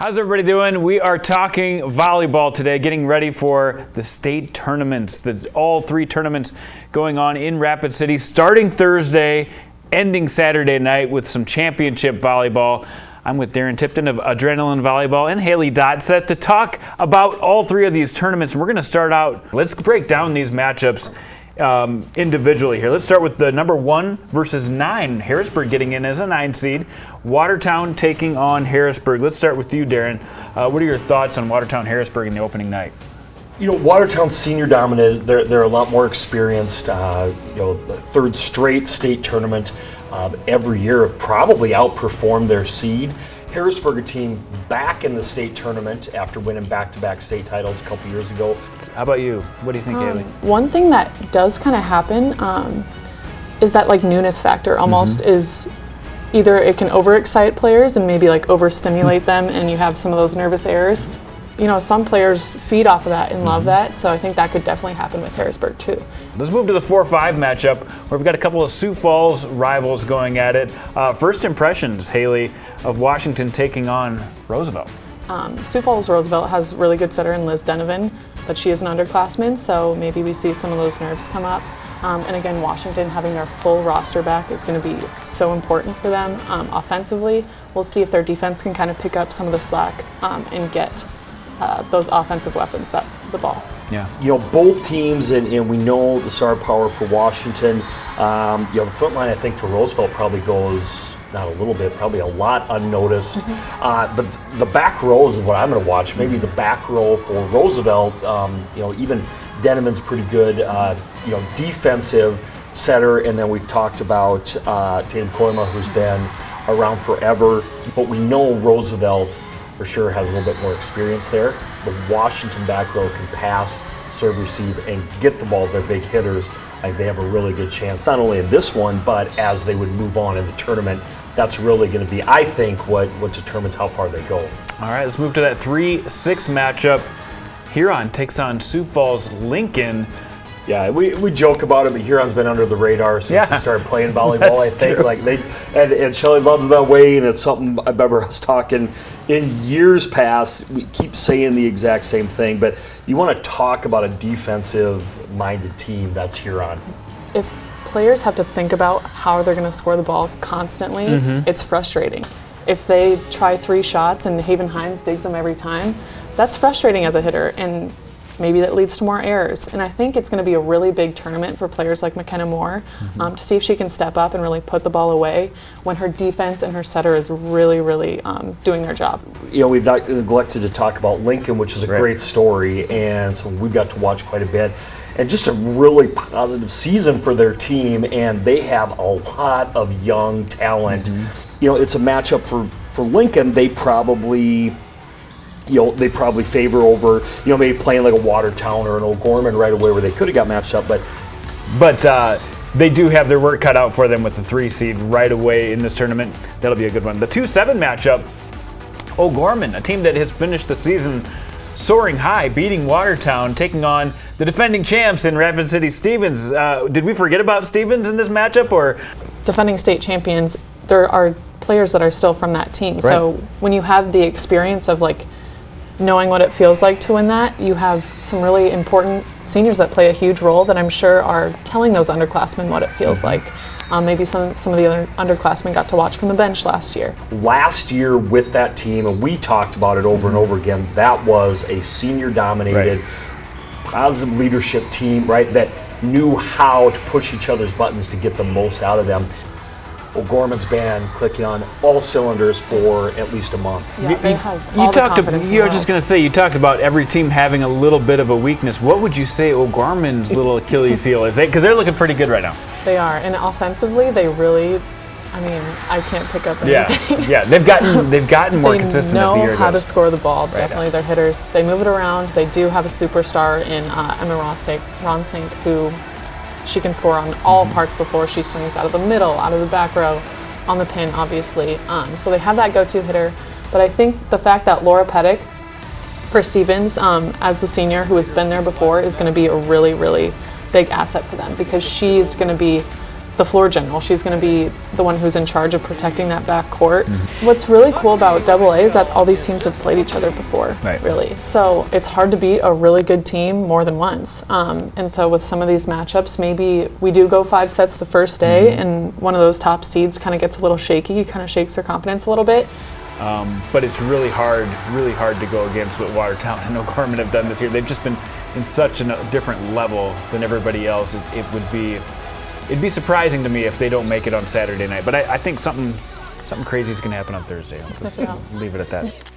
How's everybody doing? We are talking volleyball today, getting ready for the state tournaments. All three tournaments going on in Rapid City, starting Thursday, ending Saturday night with some championship volleyball. I'm with Darren Tipton of Adrenaline Volleyball and Haley Dotseth to talk about all three of these tournaments. And we're going to start out, let's break down these matchups individually here. Let's start with the number 1 versus 9. Harrisburg getting in as a 9 seed. Watertown taking on Harrisburg. Let's start with you, Darren. What are your thoughts on Watertown-Harrisburg in the opening night? You know, Watertown's senior dominated. They're a lot more experienced. The third straight state tournament every year have probably outperformed their seed. Harrisburg, a team back in the state tournament after winning back-to-back state titles a couple years ago. How about you? What do you think, Haley? One thing that does kind of happen is that like newness factor almost is either it can overexcite players and maybe like overstimulate them and you have some of those nervous errors. You know, some players feed off of that and love that, so I think that could definitely happen with Harrisburg too. Let's move to the 4-5 matchup where we've got a couple of Sioux Falls rivals going at it. First impressions, Haley, of Washington taking on Roosevelt. Sioux Falls Roosevelt has really good setter in Liz Denovan, but she is an underclassman, so maybe we see some of those nerves come up. And again, Washington having their full roster back is going to be so important for them. Offensively, we'll see if their defense can kind of pick up some of the slack and get those offensive weapons, the ball. Yeah. You know, both teams, and we know the star power for Washington. The front line, I think, for Roosevelt probably goes, not a little bit, probably a lot unnoticed. But the back row is what I'm going to watch. Maybe the back row for Roosevelt, even Denovan's pretty good, defensive setter. And then we've talked about Tatum Koima, who's been around forever. But we know Roosevelt for sure has a little bit more experience there. The Washington back row can pass, serve, receive, and get the ball to their big hitters. I think they have a really good chance, not only in this one, but as they would move on in the tournament. That's really going to be, I think, what determines how far they go. All right, let's move to that 3-6 matchup. Huron takes on Sioux Falls Lincoln. Yeah, we joke about it, but Huron's been under the radar since he started playing volleyball. I think true. And Shelley loves that way, and it's something I remember us talking in years past. We keep saying the exact same thing, but you want to talk about a defensive-minded team, that's Huron. If players have to think about how they're going to score the ball constantly, it's frustrating. If they try 3 shots and Haven Hines digs them every time, that's frustrating as a hitter, and maybe that leads to more errors. And I think it's going to be a really big tournament for players like McKenna Moore to see if she can step up and really put the ball away when her defense and her setter is really, really doing their job. You know, we've not neglected to talk about Lincoln, which is a great story, and so we've got to watch quite a bit. And just a really positive season for their team, and they have a lot of young talent. You know, it's a matchup for Lincoln. They probably favor over, maybe playing like a Watertown or an old Gorman right away where they could have got matched up, but they do have their work cut out for them with the 3 seed right away in this tournament. That'll be a good one. The 2-7 matchup, Gorman, a team that has finished the season soaring high, beating Watertown, taking on the defending champs in Rapid City Stevens. Did we forget about Stevens in this matchup, or? Defending state champions, there are players that are still from that team. Right. So when you have the experience of knowing what it feels like to win that, you have some really important seniors that play a huge role that I'm sure are telling those underclassmen what it feels like. Maybe some of the other underclassmen got to watch from the bench last year. Last year with that team, and we talked about it over and over again, that was a senior-dominated, positive leadership team, right, that knew how to push each other's buttons to get the most out of them. Gorman's been clicking on all cylinders for at least a month. Yeah, they have all the confidence in the world. Just going to say, you talked about every team having a little bit of a weakness. What would you say Gorman's little Achilles heel is? Because they're looking pretty good right now. They are, and offensively, they really, I can't pick up anything. Yeah, they've gotten more consistent as the year goes. They know how to score the ball. Definitely, their hitters, they move it around. They do have a superstar in Emma Ronsink, who she can score on all parts of the floor. She swings out of the middle, out of the back row, on the pin, obviously. So they have that go-to hitter. But I think the fact that Laura Pettick for Stevens, as the senior who has been there before, is going to be a really, really big asset for them, because she's going to be the floor general. She's going to be the one who's in charge of protecting that back court. What's really cool about AA is that all these teams have played each other before, really. So it's hard to beat a really good team more than once. And so with some of these matchups, maybe we do go 5 sets the first day, and one of those top seeds kind of gets a little shaky, kind of shakes their confidence a little bit. But it's really hard to go against what Watertown and Gorman have done this year. They've just been in such a different level than everybody else. It'd be surprising to me if they don't make it on Saturday night. But I think something crazy is going to happen on Thursday. Sniff it out. Leave it at that.